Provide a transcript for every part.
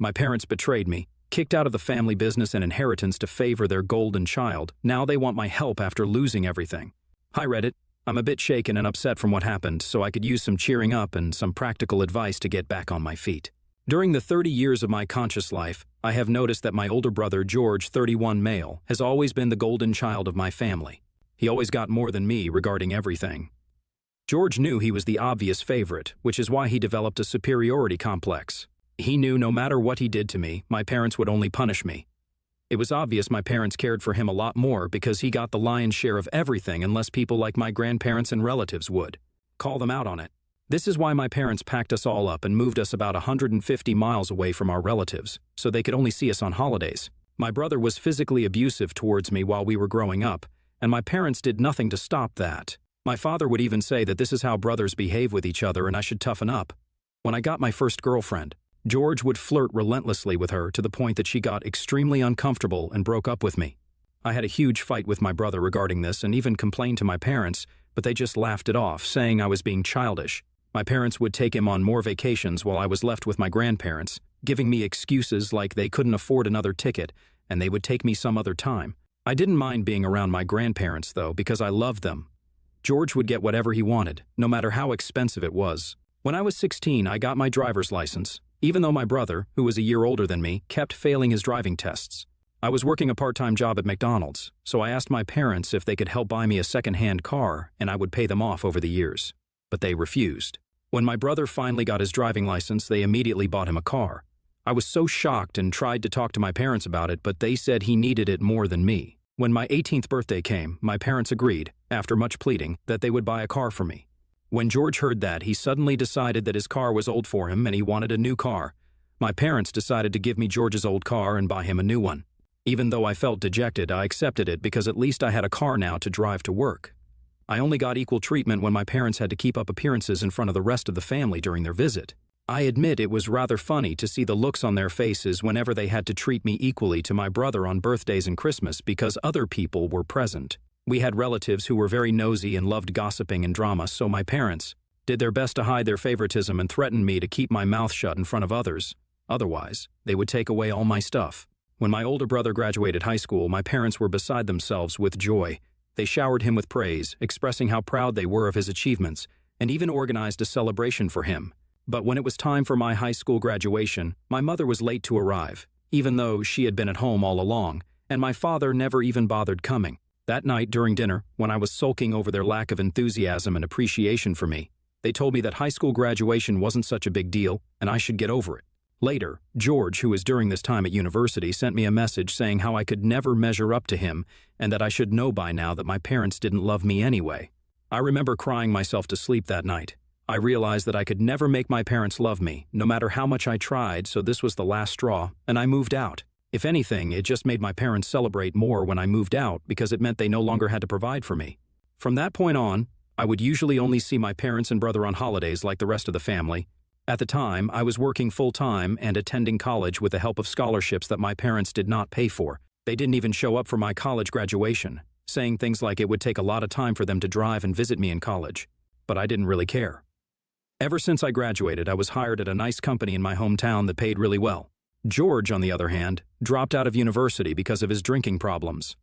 My parents betrayed me, kicked out of the family business and inheritance to favor their golden child. Now they want my help after losing everything. Hi Reddit, I'm a bit shaken and upset from what happened, so I could use some cheering up and some practical advice to get back on my feet. During the 30 years of my conscious life, I have noticed that my older brother, George, 31 male, has always been the golden child of my family. He always got more than me regarding everything. George knew he was the obvious favorite, which is why he developed a superiority complex. He knew no matter what he did to me, my parents would only punish me. It was obvious my parents cared for him a lot more because he got the lion's share of everything unless people like my grandparents and relatives would call them out on it. This is why my parents packed us all up and moved us about 150 miles away from our relatives, so they could only see us on holidays. My brother was physically abusive towards me while we were growing up, and my parents did nothing to stop that. My father would even say that this is how brothers behave with each other and I should toughen up. When I got my first girlfriend, George would flirt relentlessly with her to the point that she got extremely uncomfortable and broke up with me. I had a huge fight with my brother regarding this and even complained to my parents, but they just laughed it off, saying I was being childish. My parents would take him on more vacations while I was left with my grandparents, giving me excuses like they couldn't afford another ticket and they would take me some other time. I didn't mind being around my grandparents, though, because I loved them. George would get whatever he wanted, no matter how expensive it was. When I was 16, I got my driver's license, even though my brother, who was a year older than me, kept failing his driving tests. I was working a part-time job at McDonald's, so I asked my parents if they could help buy me a second-hand car and I would pay them off over the years. But they refused. When my brother finally got his driving license, they immediately bought him a car. I was so shocked and tried to talk to my parents about it, but they said he needed it more than me. When my 18th birthday came, my parents agreed, after much pleading, that they would buy a car for me. When George heard that, he suddenly decided that his car was old for him and he wanted a new car. My parents decided to give me George's old car and buy him a new one. Even though I felt dejected, I accepted it because at least I had a car now to drive to work. I only got equal treatment when my parents had to keep up appearances in front of the rest of the family during their visit. I admit it was rather funny to see the looks on their faces whenever they had to treat me equally to my brother on birthdays and Christmas because other people were present. We had relatives who were very nosy and loved gossiping and drama, so my parents did their best to hide their favoritism and threatened me to keep my mouth shut in front of others. Otherwise, they would take away all my stuff. When my older brother graduated high school, my parents were beside themselves with joy. They showered him with praise, expressing how proud they were of his achievements, and even organized a celebration for him. But when it was time for my high school graduation, my mother was late to arrive, even though she had been at home all along, and my father never even bothered coming. That night during dinner, when I was sulking over their lack of enthusiasm and appreciation for me, they told me that high school graduation wasn't such a big deal and I should get over it. Later, George, who was during this time at university, sent me a message saying how I could never measure up to him and that I should know by now that my parents didn't love me anyway. I remember crying myself to sleep that night. I realized that I could never make my parents love me, no matter how much I tried, so this was the last straw, and I moved out. If anything, it just made my parents celebrate more when I moved out because it meant they no longer had to provide for me. From that point on, I would usually only see my parents and brother on holidays like the rest of the family. At the time, I was working full-time and attending college with the help of scholarships that my parents did not pay for. They didn't even show up for my college graduation, saying things like it would take a lot of time for them to drive and visit me in college. But I didn't really care. Ever since I graduated, I was hired at a nice company in my hometown that paid really well. George, on the other hand, dropped out of university because of his drinking problems.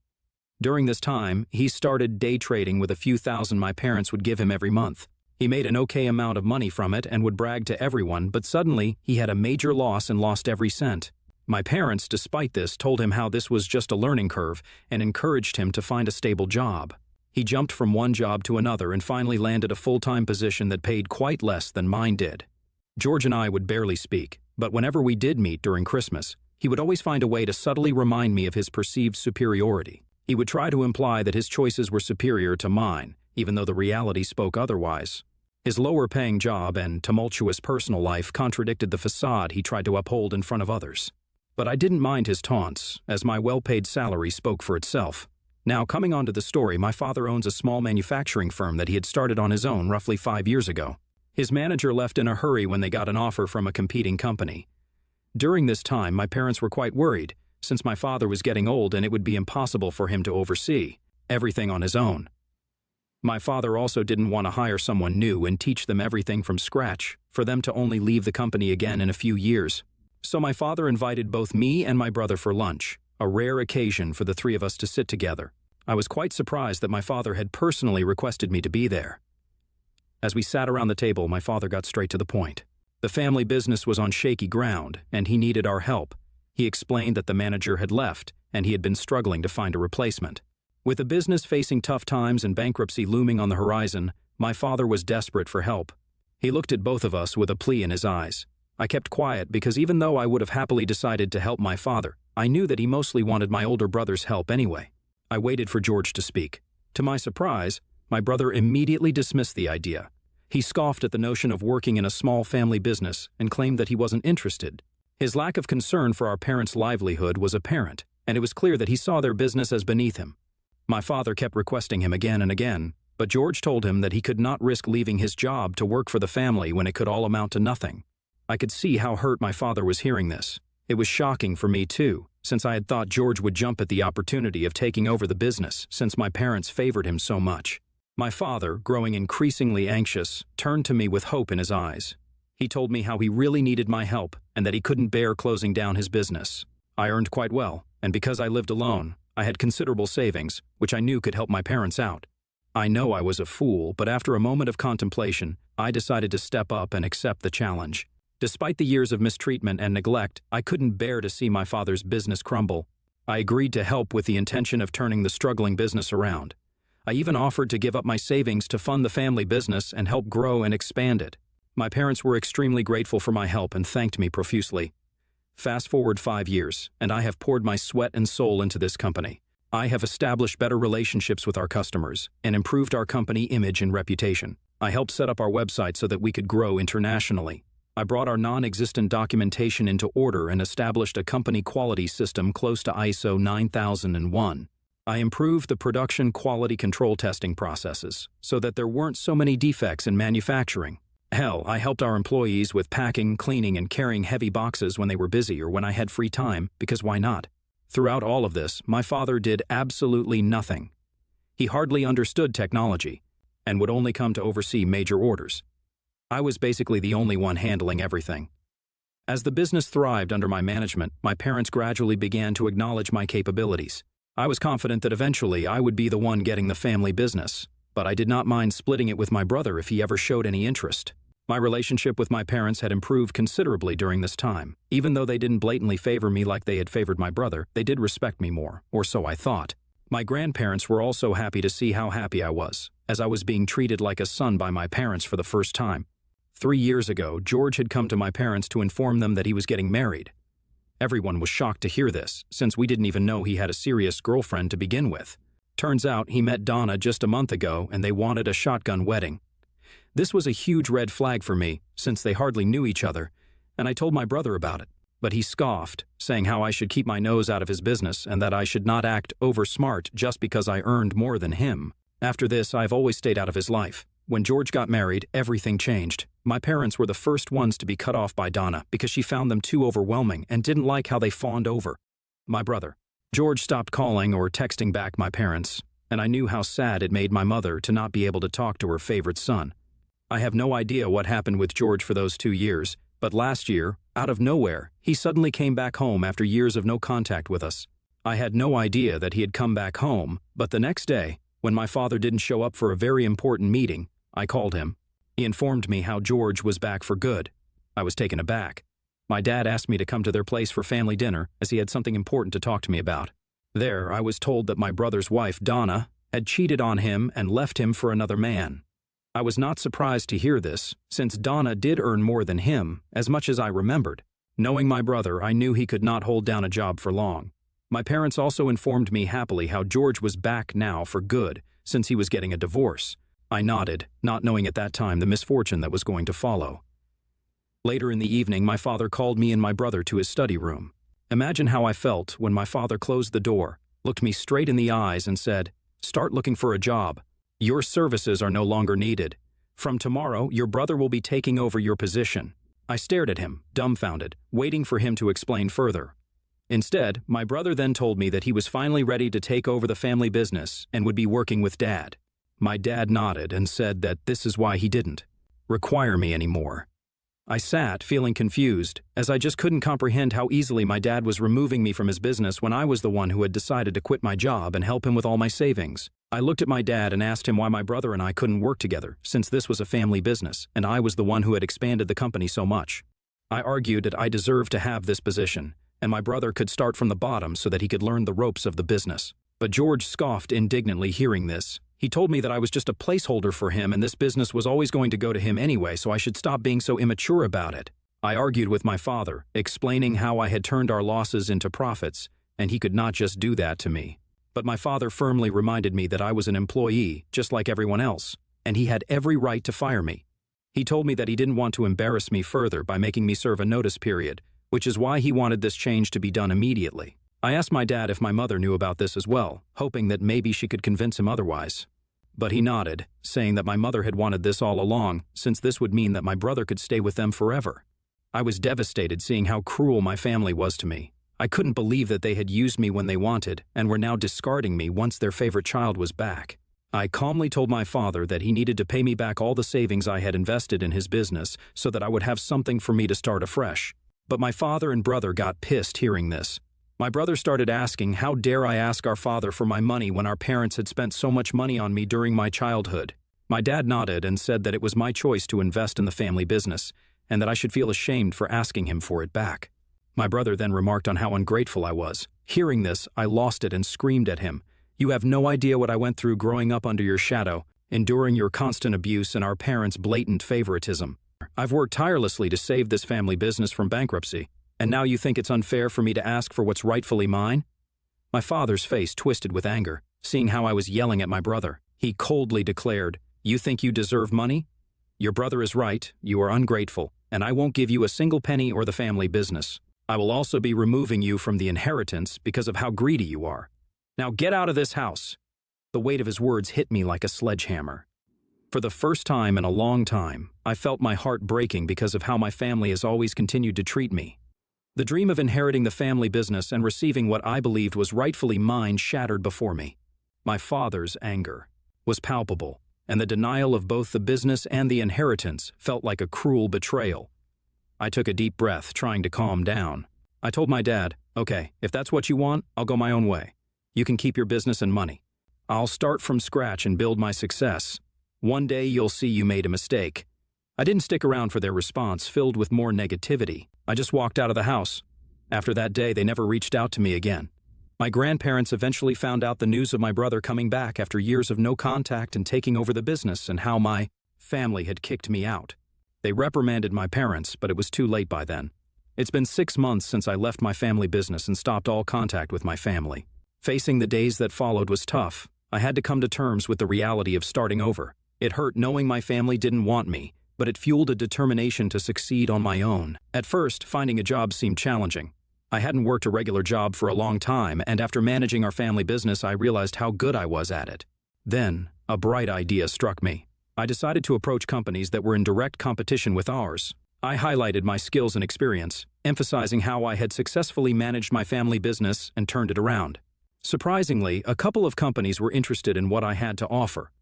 During this time, he started day trading with a few thousand my parents would give him every month. He made an okay amount of money from it and would brag to everyone, but suddenly he had a major loss and lost every cent. My parents, despite this, told him how this was just a learning curve and encouraged him to find a stable job. He jumped from one job to another and finally landed a full-time position that paid quite less than mine did. George and I would barely speak, but whenever we did meet during Christmas, he would always find a way to subtly remind me of his perceived superiority. He would try to imply that his choices were superior to mine, even though the reality spoke otherwise. His lower-paying job and tumultuous personal life contradicted the facade he tried to uphold in front of others. But I didn't mind his taunts, as my well-paid salary spoke for itself. Now, coming on to the story, my father owns a small manufacturing firm that he had started on his own roughly 5 years ago. His manager left in a hurry when they got an offer from a competing company. During this time, my parents were quite worried, since my father was getting old and it would be impossible for him to oversee everything on his own. My father also didn't want to hire someone new and teach them everything from scratch, for them to only leave the company again in a few years. So my father invited both me and my brother for lunch, a rare occasion for the three of us to sit together. I was quite surprised that my father had personally requested me to be there. As we sat around the table, my father got straight to the point. The family business was on shaky ground, and he needed our help. He explained that the manager had left, and he had been struggling to find a replacement. With the business facing tough times and bankruptcy looming on the horizon, my father was desperate for help. He looked at both of us with a plea in his eyes. I kept quiet because even though I would have happily decided to help my father, I knew that he mostly wanted my older brother's help anyway. I waited for George to speak. To my surprise, my brother immediately dismissed the idea. He scoffed at the notion of working in a small family business and claimed that he wasn't interested. His lack of concern for our parents' livelihood was apparent, and it was clear that he saw their business as beneath him. My father kept requesting him again and again, but George told him that he could not risk leaving his job to work for the family when it could all amount to nothing. I could see how hurt my father was hearing this. It was shocking for me too, since I had thought George would jump at the opportunity of taking over the business since my parents favored him so much. My father, growing increasingly anxious, turned to me with hope in his eyes. He told me how he really needed my help and that he couldn't bear closing down his business. I earned quite well, and because I lived alone, I had considerable savings, which I knew could help my parents out. I know I was a fool, but after a moment of contemplation, I decided to step up and accept the challenge. Despite the years of mistreatment and neglect, I couldn't bear to see my father's business crumble. I agreed to help with the intention of turning the struggling business around. I even offered to give up my savings to fund the family business and help grow and expand it. My parents were extremely grateful for my help and thanked me profusely. Fast forward 5 years, and I have poured my sweat and soul into this company. I have established better relationships with our customers and improved our company image and reputation. I helped set up our website so that we could grow internationally. I brought our non-existent documentation into order and established a company quality system close to ISO 9001. I improved the production quality control testing processes so that there weren't so many defects in manufacturing. Hell, I helped our employees with packing, cleaning, and carrying heavy boxes when they were busy or when I had free time, because why not? Throughout all of this, my father did absolutely nothing. He hardly understood technology and would only come to oversee major orders. I was basically the only one handling everything. As the business thrived under my management, my parents gradually began to acknowledge my capabilities. I was confident that eventually I would be the one getting the family business, but I did not mind splitting it with my brother if he ever showed any interest. My relationship with my parents had improved considerably during this time. Even though they didn't blatantly favor me like they had favored my brother, they did respect me more, or so I thought. My grandparents were also happy to see how happy I was, as I was being treated like a son by my parents for the first time. 3 years ago, George had come to my parents to inform them that he was getting married. Everyone was shocked to hear this, since we didn't even know he had a serious girlfriend to begin with. Turns out he met Donna just a month ago and they wanted a shotgun wedding. This was a huge red flag for me, since they hardly knew each other, and I told my brother about it. But he scoffed, saying how I should keep my nose out of his business and that I should not act over-smart just because I earned more than him. After this, I've always stayed out of his life. When George got married, everything changed. My parents were the first ones to be cut off by Donna because she found them too overwhelming and didn't like how they fawned over my brother. George stopped calling or texting back my parents, and I knew how sad it made my mother to not be able to talk to her favorite son. I have no idea what happened with George for those 2 years, but last year, out of nowhere, he suddenly came back home after years of no contact with us. I had no idea that he had come back home, but the next day, when my father didn't show up for a very important meeting, I called him. He informed me how George was back for good. I was taken aback. My dad asked me to come to their place for family dinner as he had something important to talk to me about. There, I was told that my brother's wife, Donna, had cheated on him and left him for another man. I was not surprised to hear this, since Donna did earn more than him, as much as I remembered. Knowing my brother, I knew he could not hold down a job for long. My parents also informed me happily how George was back now for good, since he was getting a divorce. I nodded, not knowing at that time the misfortune that was going to follow. Later in the evening, my father called me and my brother to his study room. Imagine how I felt when my father closed the door, looked me straight in the eyes and said, "Start looking for a job. Your services are no longer needed. From tomorrow, your brother will be taking over your position." I stared at him, dumbfounded, waiting for him to explain further. Instead, my brother then told me that he was finally ready to take over the family business and would be working with Dad. My dad nodded and said that this is why he didn't require me anymore. I sat, feeling confused, as I just couldn't comprehend how easily my dad was removing me from his business when I was the one who had decided to quit my job and help him with all my savings. I looked at my dad and asked him why my brother and I couldn't work together, since this was a family business, and I was the one who had expanded the company so much. I argued that I deserved to have this position, and my brother could start from the bottom so that he could learn the ropes of the business. But George scoffed indignantly hearing this. He told me that I was just a placeholder for him and this business was always going to go to him anyway, so I should stop being so immature about it. I argued with my father, explaining how I had turned our losses into profits, and he could not just do that to me. But my father firmly reminded me that I was an employee, just like everyone else, and he had every right to fire me. He told me that he didn't want to embarrass me further by making me serve a notice period, which is why he wanted this change to be done immediately. I asked my dad if my mother knew about this as well, hoping that maybe she could convince him otherwise. But he nodded, saying that my mother had wanted this all along, since this would mean that my brother could stay with them forever. I was devastated seeing how cruel my family was to me. I couldn't believe that they had used me when they wanted, and were now discarding me once their favorite child was back. I calmly told my father that he needed to pay me back all the savings I had invested in his business so that I would have something for me to start afresh. But my father and brother got pissed hearing this. My brother started asking, how dare I ask our father for my money when our parents had spent so much money on me during my childhood? My dad nodded and said that it was my choice to invest in the family business, and that I should feel ashamed for asking him for it back. My brother then remarked on how ungrateful I was. Hearing this, I lost it and screamed at him. You have no idea what I went through growing up under your shadow, enduring your constant abuse and our parents' blatant favoritism. I've worked tirelessly to save this family business from bankruptcy. And now you think it's unfair for me to ask for what's rightfully mine? My father's face twisted with anger, seeing how I was yelling at my brother. He coldly declared, "You think you deserve money? Your brother is right, you are ungrateful, and I won't give you a single penny or the family business. I will also be removing you from the inheritance because of how greedy you are. Now get out of this house." The weight of his words hit me like a sledgehammer. For the first time in a long time, I felt my heart breaking because of how my family has always continued to treat me. The dream of inheriting the family business and receiving what I believed was rightfully mine shattered before me. My father's anger was palpable, and the denial of both the business and the inheritance felt like a cruel betrayal. I took a deep breath, trying to calm down. I told my dad, "Okay, if that's what you want, I'll go my own way. You can keep your business and money. I'll start from scratch and build my success. One day you'll see you made a mistake." I didn't stick around for their response, filled with more negativity. I just walked out of the house. After that day, they never reached out to me again. My grandparents eventually found out the news of my brother coming back after years of no contact and taking over the business, and how my family had kicked me out. They reprimanded my parents, but it was too late by then. It's been 6 months since I left my family business and stopped all contact with my family. Facing the days that followed was tough. I had to come to terms with the reality of starting over. It hurt knowing my family didn't want me, but it fueled a determination to succeed on my own. At first, finding a job seemed challenging. I hadn't worked a regular job for a long time, and after managing our family business, I realized how good I was at it. Then, a bright idea struck me. I decided to approach companies that were in direct competition with ours. I highlighted my skills and experience, emphasizing how I had successfully managed my family business and turned it around. Surprisingly, a couple of companies were interested in what I had to offer.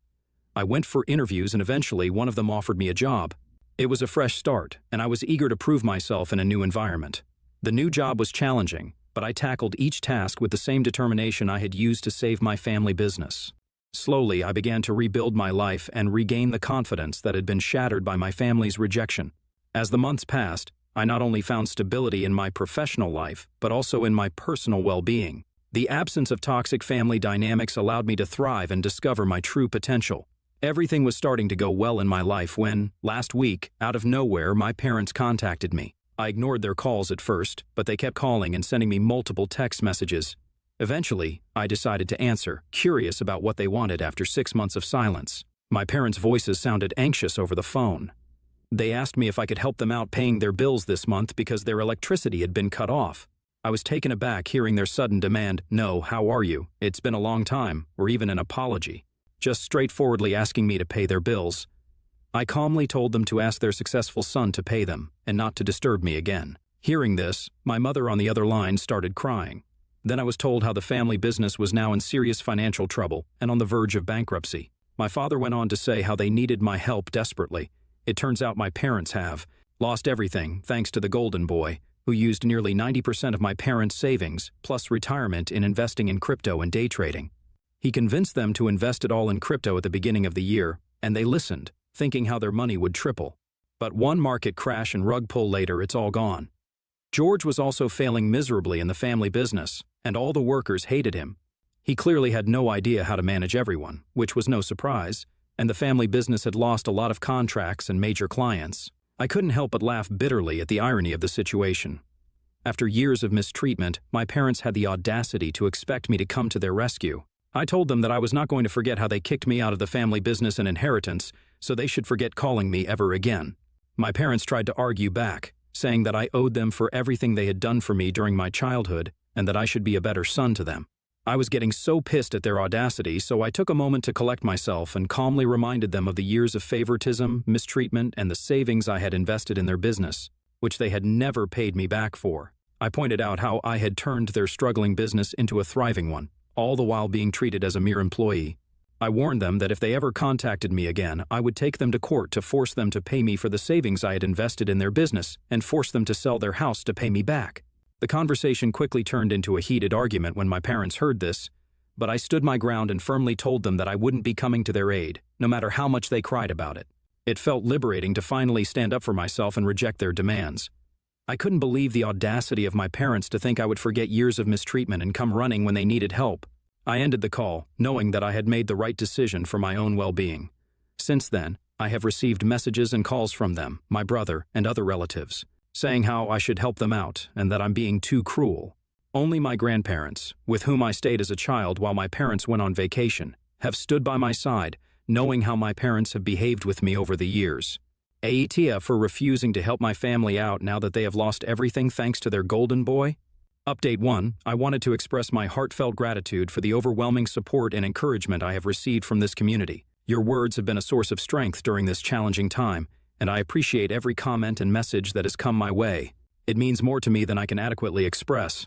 I went for interviews and eventually one of them offered me a job. It was a fresh start, and I was eager to prove myself in a new environment. The new job was challenging, but I tackled each task with the same determination I had used to save my family business. Slowly, I began to rebuild my life and regain the confidence that had been shattered by my family's rejection. As the months passed, I not only found stability in my professional life, but also in my personal well-being. The absence of toxic family dynamics allowed me to thrive and discover my true potential. Everything was starting to go well in my life when, last week, out of nowhere, my parents contacted me. I ignored their calls at first, but they kept calling and sending me multiple text messages. Eventually, I decided to answer, curious about what they wanted after 6 months of silence. My parents' voices sounded anxious over the phone. They asked me if I could help them out paying their bills this month because their electricity had been cut off. I was taken aback hearing their sudden demand, "No, how are you? It's been a long time," or even an apology. Just straightforwardly asking me to pay their bills. I calmly told them to ask their successful son to pay them, and not to disturb me again. Hearing this, my mother on the other line started crying. Then I was told how the family business was now in serious financial trouble and on the verge of bankruptcy. My father went on to say how they needed my help desperately. It turns out my parents have, Lost everything thanks to the golden boy, who used nearly 90% of my parents' savings, plus retirement, in investing in crypto and day trading. He convinced them to invest it all in crypto at the beginning of the year, and they listened, thinking how their money would triple. But one market crash and rug pull later, it's all gone. George was also failing miserably in the family business, and all the workers hated him. He clearly had no idea how to manage everyone, which was no surprise, and the family business had lost a lot of contracts and major clients. I couldn't help but laugh bitterly at the irony of the situation. After years of mistreatment, my parents had the audacity to expect me to come to their rescue. I told them that I was not going to forget how they kicked me out of the family business and inheritance, so they should forget calling me ever again. My parents tried to argue back, saying that I owed them for everything they had done for me during my childhood and that I should be a better son to them. I was getting so pissed at their audacity, so I took a moment to collect myself and calmly reminded them of the years of favoritism, mistreatment, and the savings I had invested in their business, which they had never paid me back for. I pointed out how I had turned their struggling business into a thriving one, all the while being treated as a mere employee. I warned them that if they ever contacted me again, I would take them to court to force them to pay me for the savings I had invested in their business and force them to sell their house to pay me back. The conversation quickly turned into a heated argument when my parents heard this, but I stood my ground and firmly told them that I wouldn't be coming to their aid, no matter how much they cried about it. It felt liberating to finally stand up for myself and reject their demands. I couldn't believe the audacity of my parents to think I would forget years of mistreatment and come running when they needed help. I ended the call, knowing that I had made the right decision for my own well-being. Since then, I have received messages and calls from them, my brother, and other relatives, saying how I should help them out and that I'm being too cruel. Only my grandparents, with whom I stayed as a child while my parents went on vacation, have stood by my side, knowing how my parents have behaved with me over the years. Aitia for refusing to help my family out now that they have lost everything thanks to their golden boy. Update 1. I wanted to express my heartfelt gratitude for the overwhelming support and encouragement I have received from this community. Your words have been a source of strength during this challenging time, and I appreciate every comment and message that has come my way. It means more to me than I can adequately express.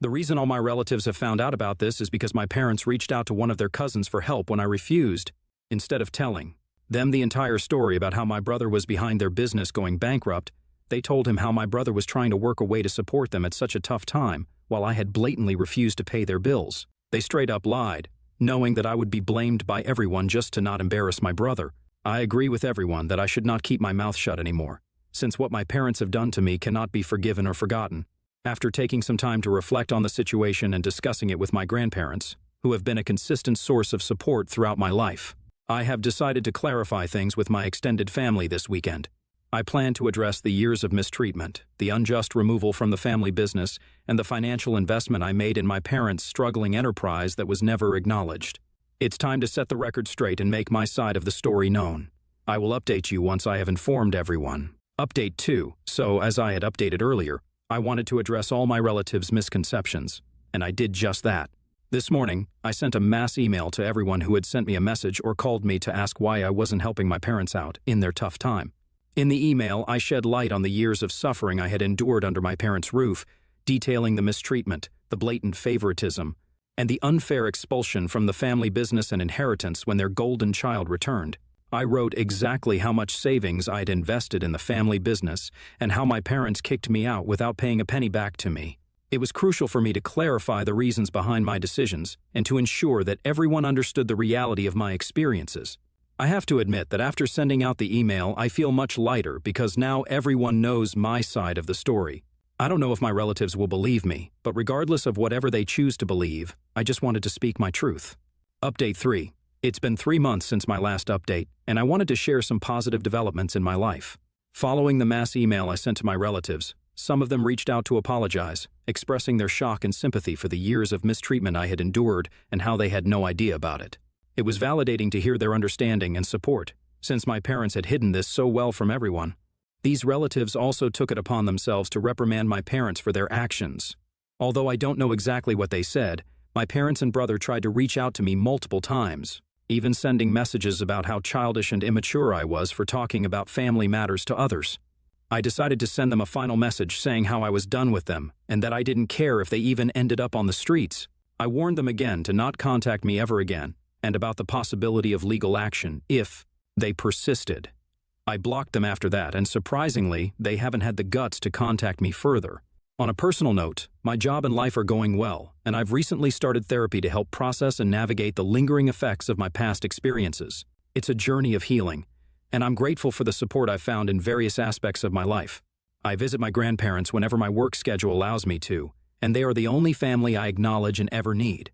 The reason all my relatives have found out about this is because my parents reached out to one of their cousins for help when I refused, instead of telling them the entire story about how my brother was behind their business going bankrupt. They told him how my brother was trying to work a way to support them at such a tough time, while I had blatantly refused to pay their bills. They straight up lied, knowing that I would be blamed by everyone just to not embarrass my brother. I agree with everyone that I should not keep my mouth shut anymore, since what my parents have done to me cannot be forgiven or forgotten. After taking some time to reflect on the situation and discussing it with my grandparents, who have been a consistent source of support throughout my life, I have decided to clarify things with my extended family this weekend. I plan to address the years of mistreatment, the unjust removal from the family business, and the financial investment I made in my parents' struggling enterprise that was never acknowledged. It's time to set the record straight and make my side of the story known. I will update you once I have informed everyone. Update 2. So, as I had updated earlier, I wanted to address all my relatives' misconceptions, and I did just that. This morning, I sent a mass email to everyone who had sent me a message or called me to ask why I wasn't helping my parents out in their tough time. In the email, I shed light on the years of suffering I had endured under my parents' roof, detailing the mistreatment, the blatant favoritism, and the unfair expulsion from the family business and inheritance when their golden child returned. I wrote exactly how much savings I had invested in the family business and how my parents kicked me out without paying a penny back to me. It was crucial for me to clarify the reasons behind my decisions and to ensure that everyone understood the reality of my experiences. I have to admit that after sending out the email, I feel much lighter because now everyone knows my side of the story. I don't know if my relatives will believe me, but regardless of whatever they choose to believe, I just wanted to speak my truth. Update 3. It's been 3 months since my last update, and I wanted to share some positive developments in my life. Following the mass email I sent to my relatives, some of them reached out to apologize, expressing their shock and sympathy for the years of mistreatment I had endured and how they had no idea about it. It was validating to hear their understanding and support, since my parents had hidden this so well from everyone. These relatives also took it upon themselves to reprimand my parents for their actions. Although I don't know exactly what they said, my parents and brother tried to reach out to me multiple times, even sending messages about how childish and immature I was for talking about family matters to others. I decided to send them a final message saying how I was done with them and that I didn't care if they even ended up on the streets. I warned them again to not contact me ever again, and about the possibility of legal action if they persisted. I blocked them after that, and surprisingly, they haven't had the guts to contact me further. On a personal note, my job and life are going well, and I've recently started therapy to help process and navigate the lingering effects of my past experiences. It's a journey of healing, and I'm grateful for the support I've found in various aspects of my life. I visit my grandparents whenever my work schedule allows me to, and they are the only family I acknowledge and ever need.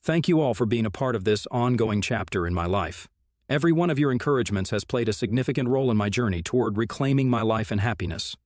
Thank you all for being a part of this ongoing chapter in my life. Every one of your encouragements has played a significant role in my journey toward reclaiming my life and happiness.